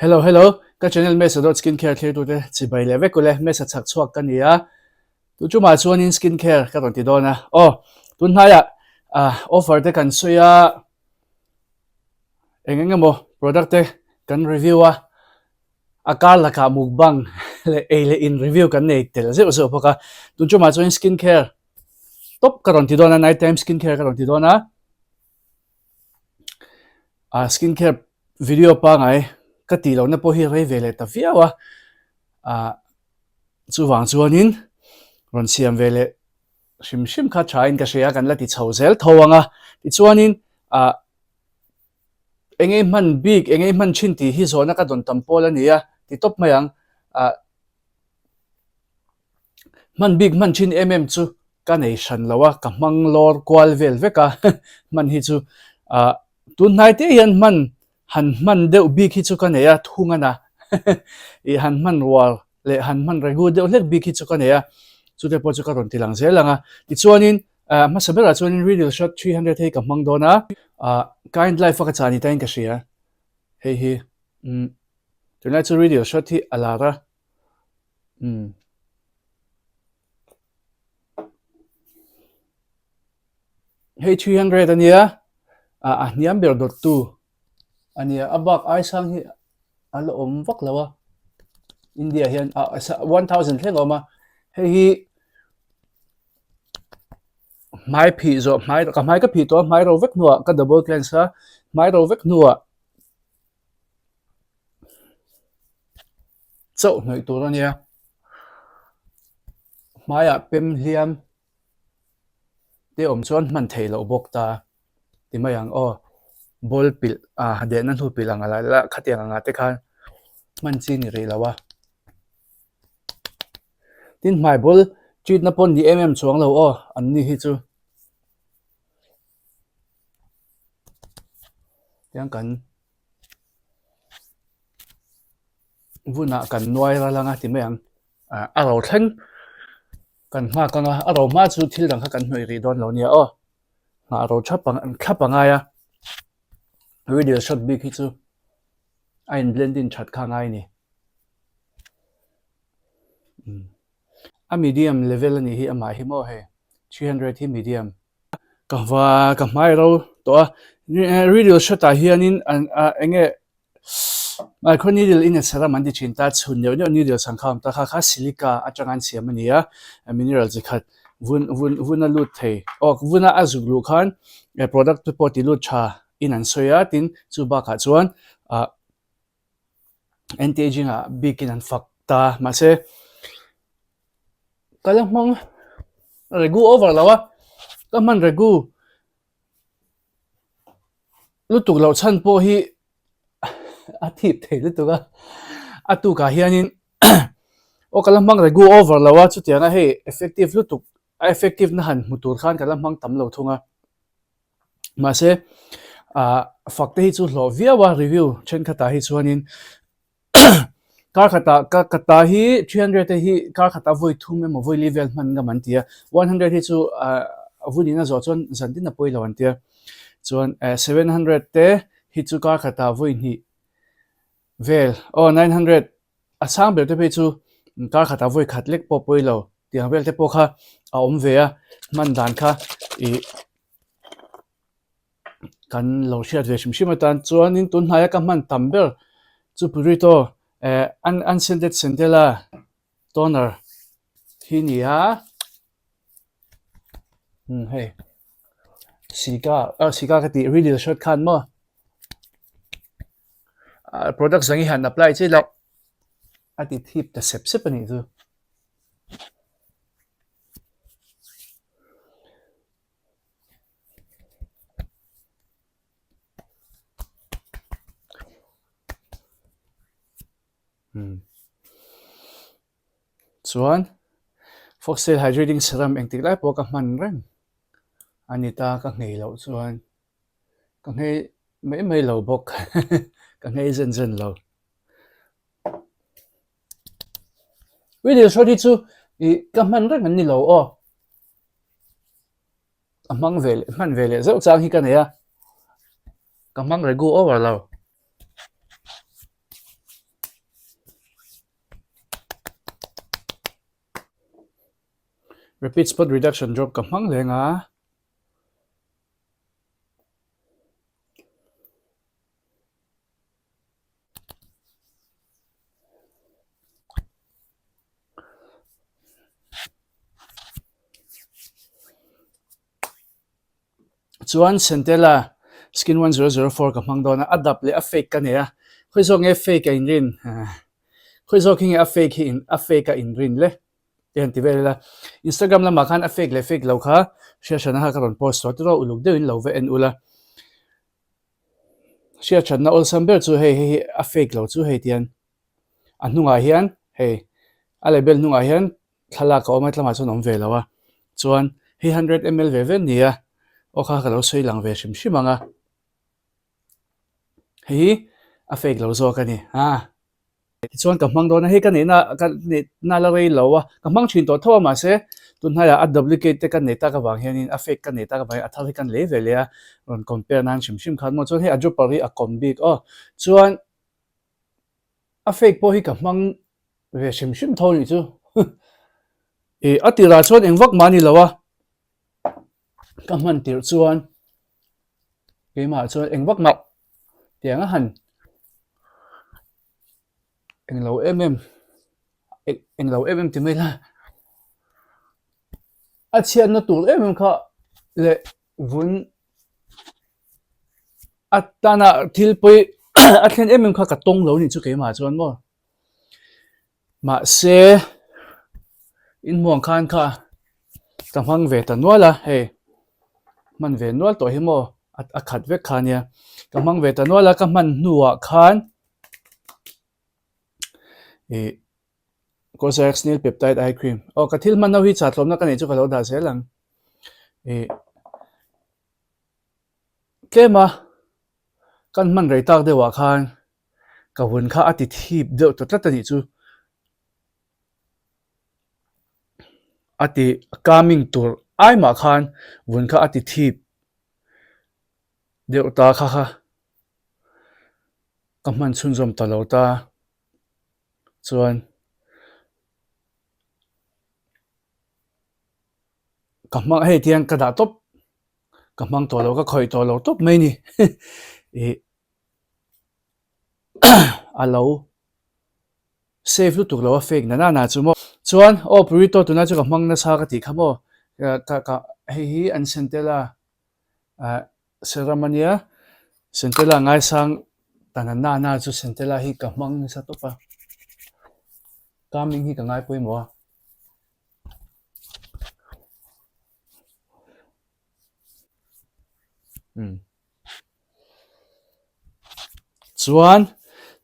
Hello, ka channel mesa.skincare clear tu te chi bai le ve ko le mesa chak chuak kan ya tu chu ma chuan in skincare ka ron ti dona tun haya offer te kan soya engengamo product te kan review akal la ka mukbang le in review kan nei tel ze so phoka tun chu ma chuan skincare top ka ron ti dona night time skincare ka ron ti dona skincare video pa ngai ka ti lo na po hi re vele ta fiawa chu wang chuanin ron siam vele shim kha thain ka shea kan la ti chhozel thowanga ti chuanin engei man big engei man chin ti hi zona ka don tampol ania ti top mayang man big man chin chu ka nei shan lawa ka mang lor kwal vel veka man hi chu tun nai te yan han man deuh big hi chu ka neya thunga na I han man wal le han man regu deuh lek big hi chu ka neya chu te po chu ka ron ti lang zelanga ti chuanin ma sabera chuanin video shot 300 hei ka mang dona kind life ka chani tain ka share hei hi tunai chu video shot hi alara hei 300 ania niam ber dot tu ania abak ai sang hi alo om vak lawa India hian 1000 thleng oma hei hi mai phi zo mai ka mai ka phi to mai ro vek nuwa ka double cleanser mai ro vek nuwa so noi tur ania maya pem hliam te om chuan man thei lo bok ta ti mayang bol pil de nan hu pilang ala la khatiang anga te khan man chi ni re lawa tin mai bol chit na pon di chuang lo an ni hi chu yang kan vuna kan noi ra langa ti mayang aro thlen kan ma ka nga aro ma chu thil dang kha kan hnoi ri don lo nia ma aro chapang an khapanga ya video shot big hi chu ein blending that kha ngai ni a medium level ani hi ama hi mo he 300 hi medium ka mai ro to video shot a hianin enge micro needle in a serum and chin ta chun ne needle sangkham ta kha silica atrangan siam ania mineral zikhat vun a lut thei vuna azuglu khan product pe poti lut cha in an soya tin chu ba kha chuan anti aging big in an fakta ma se kalamang regu over lawa kaman regu lutuk lo chan po hi athip thei lutuka atu ka hianin kalamang regu over lawa chu tianga he effective lutuk effective na han mutur khan kalamang tam lo thunga ma se fakta hi chu lo viawa review chen khata hi chuanin kar kata hi 300 te hi kar khata voi thum me voi level man ga man tia 100 hi chu vuni na zo chon zantin na poi lo an tia chuan 700 te hi chu kar khata voi ni vel 900 asang bel te pe chu kar khata voi khatlek po poi lo tiang vel te po kha om ve man dan kha kan lo shiat ve shim tan chuan in tun haya ka man tamber chu purito unscented Centella toner hinia hey sika ka ti really short khan mo product zangi han apply che lo ati thip ta sep ani chu chuan Foxtail hydrating serum engtik lai po ka man reng anita ka ngei lo chuan ka ngei mai lo bok ka ngei zen lo video shot hi chu ka man reng an ni lo amang vele zo chang hi ka neya ka mang regu over lo Rapid spot reduction drop ka hmang lenga chuan Centella skin 1004 ka hmang dona adapt le a fake ka ne a khoi zo nge fake a in rin khoi zo king a fake hi in a fake a in rin le tian ti vela Instagram la ma khan a fake le fake lo kha share shana ha karon post to ro uluk de in lo ve en ula share chan na ol samber chu hei a fake lo chu hei tian anunga hian hei a label nunga hian thala ka omai tlama chu nom ve lo wa chuan hi 100 ml ve ve nia o kha ka lo sei lang ve shim shimanga hi a fake lo zo ka ni ha chuan ka hmang dona hei ka ne na la rei lo wa ka hmang thin to thawa ma se tun haya a duplicate te kan neta ka wang hianin a fake kan neta ka bai a thal hi kan le ve le a ron compare nan shim shim khan mo chuan hei a drop pari a combik chuan a fake po hi ka hmang ve shim shim tho ni chu atira chuan engwak mani lo wa ka man tir chuan ke ma chuan engwak ma tianga han englo ti mai la a chian na tur kha le vun atana thil poi a thlen kha ka tong lo ni chu ke ma chuan mo ma se in muang khan kha ta hmang ve ta nuala hei man ve nual to hi mo a khat vek khan ya ka hmang ve ta nuala ka man nuwa khan COSRX SNAIL peptide eye cream ka thil man no hi cha tlom na ka nei chu ka lo da se lang tlema kan man rei tak de wa khan ka hun kha ati thip de to tlat ani chu ati calming tur ai ma khan hun kha ati thip de ta kha ka man chun zom ta lo ta chuan ka hmang hei tiang ka da top ka hmang to lo ka khoi to lo top mai ni alo save lu tuk lo fake na chu mo chuan purito tu na chu ka hmang na sa ka ti khamo ka hi an Centella Serum ania Centella ngai sang tanana na chu Centella hi ka hmang sa to pa calming hi ka ngai Pawimawh chuan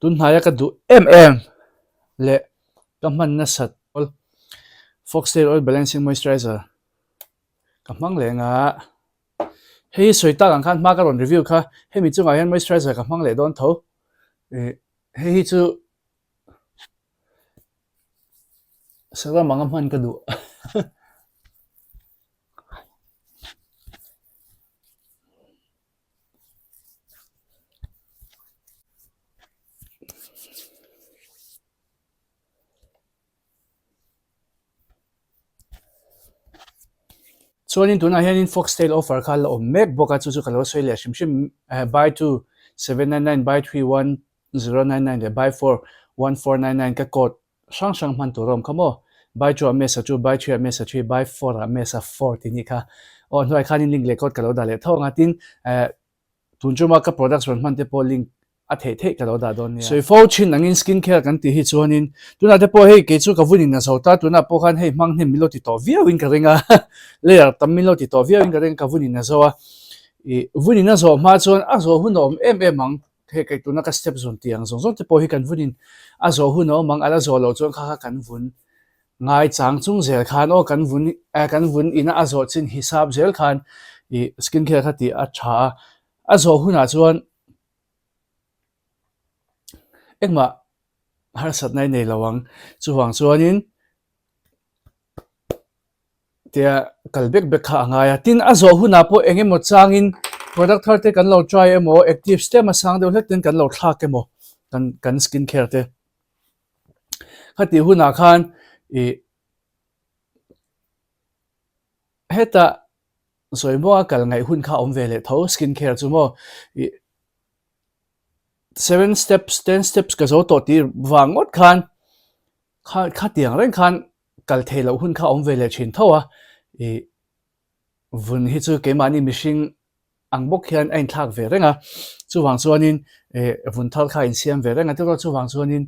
tun haya ka du le ka man na sat foxtail oil balancing moisturizer ka hmang le nga hei soita ang khan ma ka ron review kha hei mi chunga hian moisturizer ka hmang le don tho hei chu sara mangam man ka du chuanin tuna hianin foxtail offer kha la mek boka chu ka lo soi le shim shim buy 2 799 buy 3 1099 le buy 4 1499 ka code sang man turom khamo buy 2 mesa 2 buy 3 mesa 3 buy 4 mesa 4 ti ni kha noi khanin link le code ka lo da le thonga tin tunjuma ka products ron man te po link a the ka lo da don ya so fo chin angin skincare kan ti hi chuanin tuna te po hei ke chu ka vunin na sota tuna po khan hei mang hnem miloti to via win ka ringa layer tam miloti to via win ka ring ka vunin na zo vunin na zo ma chuan a zo hunom mang he kai tuna ka step zon tiang zon te po hi kan vunin a zo huno mang ala zo lo chuan kha kan vun ngai chang chung zel khan kan vun ina a zo chin hisab zel khan skincare kha ti a tha a zo huna chuan ekma har sat nai nei lawang chuwang chuanin tia kalbek bek kha angaya tin a zo huna po engemaw changin product tharte kan lo try emo active stem asang deuh hlek tin kan lo thlak emo kan skincare te khati huna khan heta soi mo kal ngai hun kha om vele tho skincare chu mo 7 steps 10 steps ka zo to ti wangot khan kha tiang ren khan kal thelo hun kha om vele chin thowa vun hi chu ke mani mishing angbok hian ein thak ve renga chuwang chuanin vun thal kha in siam ve renga tero chuwang chuanin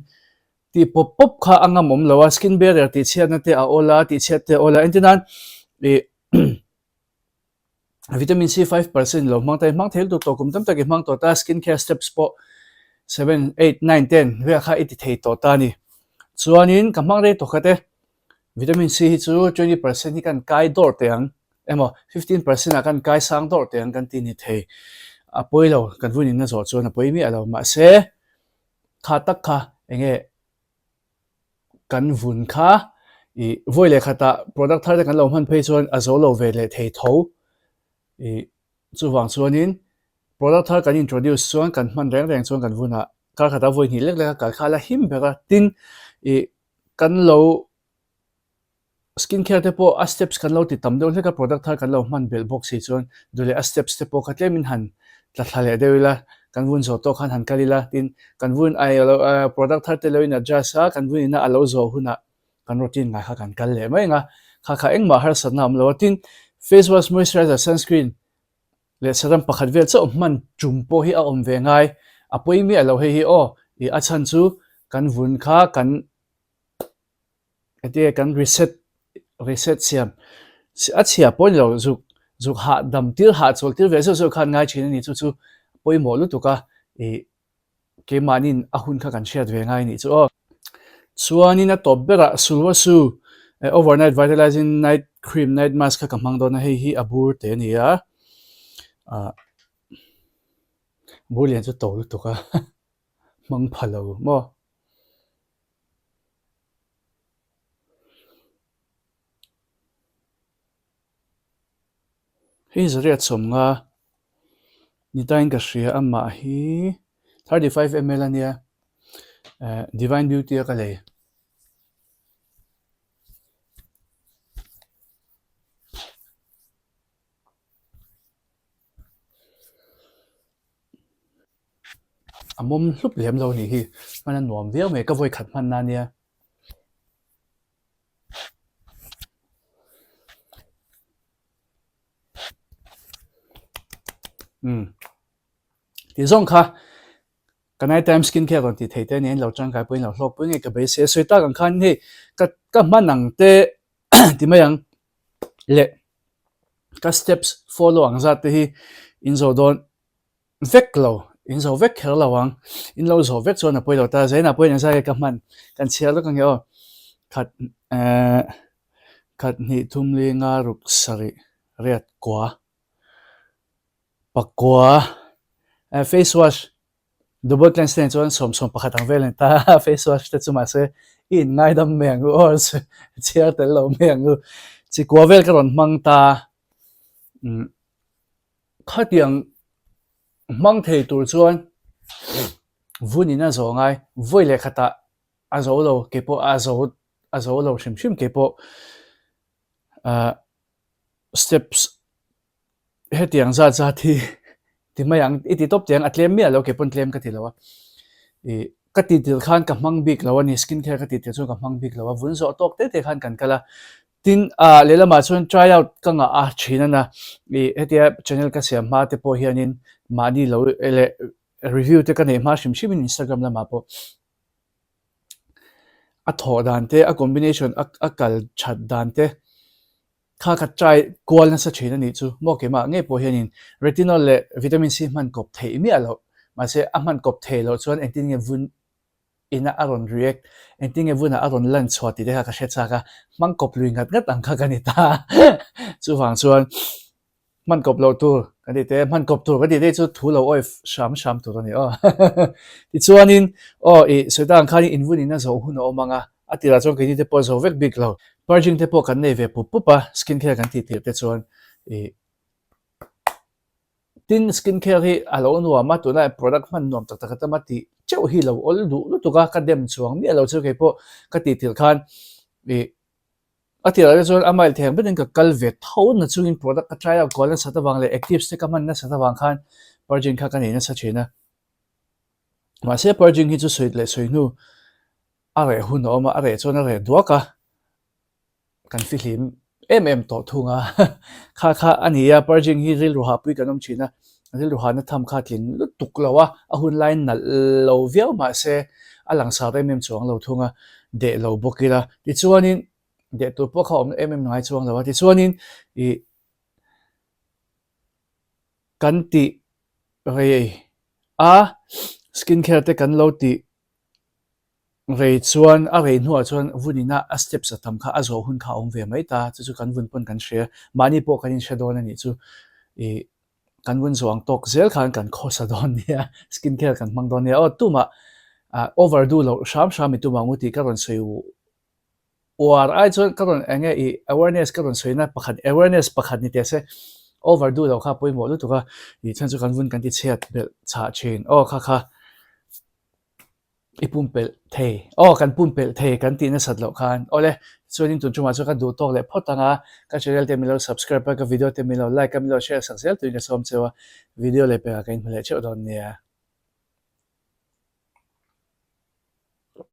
ti pop pop kha angam om lawa skin barrier ti chiat na te a ola ti chiat te ola entinan vitamin C 5% lo mang tai mang thel tu to kum tam ta ki mang to ta skincare steps po 7 8 9 10 ve kha iti thei to ta ni chuanin ka mang re to khate vitamin C hi chu 20% hi kan kai dor te ang emo 15% a kan kai sang dor te ang kan ti ni thei a poilo kan vunin na zo chuan a poimi alo ma se kha tak kha enge kan vun kha voile khata product thar kan lo man phei chuan a zo lo ve le thei tho chuwang chuanin product thar kan introduce chuan kan man reng reng chuan kan vuna kar khata voi ni lek lek kal khala him beka tin kan lo skincare te po a steps kan lo ti tam deuh hleka product thar kan lo man bel box hi chuan dule a steps te po khatlem in han tla thlale deula kan vun zo to khan han kalila tin kan vun ai product thar te lo in adjust a kan vun ina alo zo huna kan routine nga kha kan kal le mai nga kha kha engma har sanam lo tin face wash moisturizer sunscreen le serum pakhat vel cho man chumpo hi a om ve ngai a poimi alo he hi o a chan chu kan vun kha kan ate kan reset siam a chia pon lo zuk ha dam tir ha chol tir ve so khan ngai chin ni chu poimo lu tuka ke manin a hun kha kan share ve ngai ni chu o chuanin a top bera sulwa su overnight vitalizing night cream night mask kha kamang don hei hi abur te ni a bulian chu tol tu ka mang phalo mo hi zariat som nga ni tain ka shria amma hi 35 ml ania divine beauty ka le amom hlup lem lo ni hi mana nuam viau me ka voi khat man na nia ti zong kha kanai time skincare kon ti theite nen lo chang kai poin lo hlok poin nge ka be se soita kan khan ni ka manang te ti mayang le ka steps follow ang za te hi in zo don vek lo in zo vek khel lawang in lo zo vek chona poilo ta zaina poin sa ka man kan chial lo kan yo khat ni thumli nga ruk sari riat kwa pakwa face wash double cleanse ten chuan som pakhatang velen ta face wash te chuma se in ngai dam meng or chiar tel lo meng chi kwa vel ka ron mang ta khatiang mang thei tur chuan vunina zo ngai voile khata azo lo kepo azo lo shim kepo steps hetiang za thi ti mayang iti top tiang atlem mi alo kepon tlem ka thilawa ka ti til khan ka mang big lawa ni skincare ka ti til chu ka mang big lawa vun zo tok te khan kan kala tin lela ma chuan try out ka nga a thina na hetia channel ka siam ma te po hianin mani lo ele review te ka nei ma shim Instagram la ma po a tho dan te a combination a kal chat dan te kha try kwal na sa thina ni chu mo ke ma nge po hianin retinol le vitamin C man kop thei mi alo ma se a man kop thei lo chuan entin nge vun ina aron react entin nge vuna aron lan chhuati de ka hrecha ka mang kop lui ngat ang kha kani ta chu wang chuan man kop lo tu kani te man kop tu kani te chu thu lo oi sham tu ni o ti chuanin soita ang khani invun ina zo hu no manga atira chong kini te po zo vek big lo purging te po kan nei ve pupa skincare kan ti te chuan tin skincare hi alo nuwa ma tu na product man nom tak tak ta ma ti cheu hi lo ol du lu tu ka dem chuang mi alo chu ke po ka ti til khan ati ra chuan amail theng betin ka kalvet tho na chungin product ka try out kolan satawang le active se kaman na satawang khan purging kha kan ina sa china ma se purging hi chu soit le soinu are hun oma are chuan are duaka kan fi hlim to thunga kha ania purging hi ril ruha pui kanom china ril ruha na tham kha thin lu tuk lawa a hun line na lo viau ma se alang sa chuang lo thunga de lo bokira ti chuanin de tu po kha om ngai chuang lawa ti chuanin I kan ti rei a skincare te kan lo ti rei chuan a rei nuwa chuan vunina a step sa tam kha a zo hun kha om ve mai ta chu kan vun pon kan share mani po kan in shadow na ni chu I kan vun zuang tok zel khan kan khosa don nia skincare kan mang don nia o tuma overdo lo sham mi tuma nguti ka ron sei war ai chuan ka ron enge I awareness ka ron soina pakhat awareness pakhat ni te se overdo lo kha poimo lu tuka I chan chu kan vun kan ti chet bel cha chin o kha ipumpel thei kan pumpel thei kan ti na sat lo khan ole chuanin tun chuma chu ka du tok le photanga ka channel te milo subscribe ka video te milo like ka milo share sang sel tuina som chewa video le pe ka in phale che don nia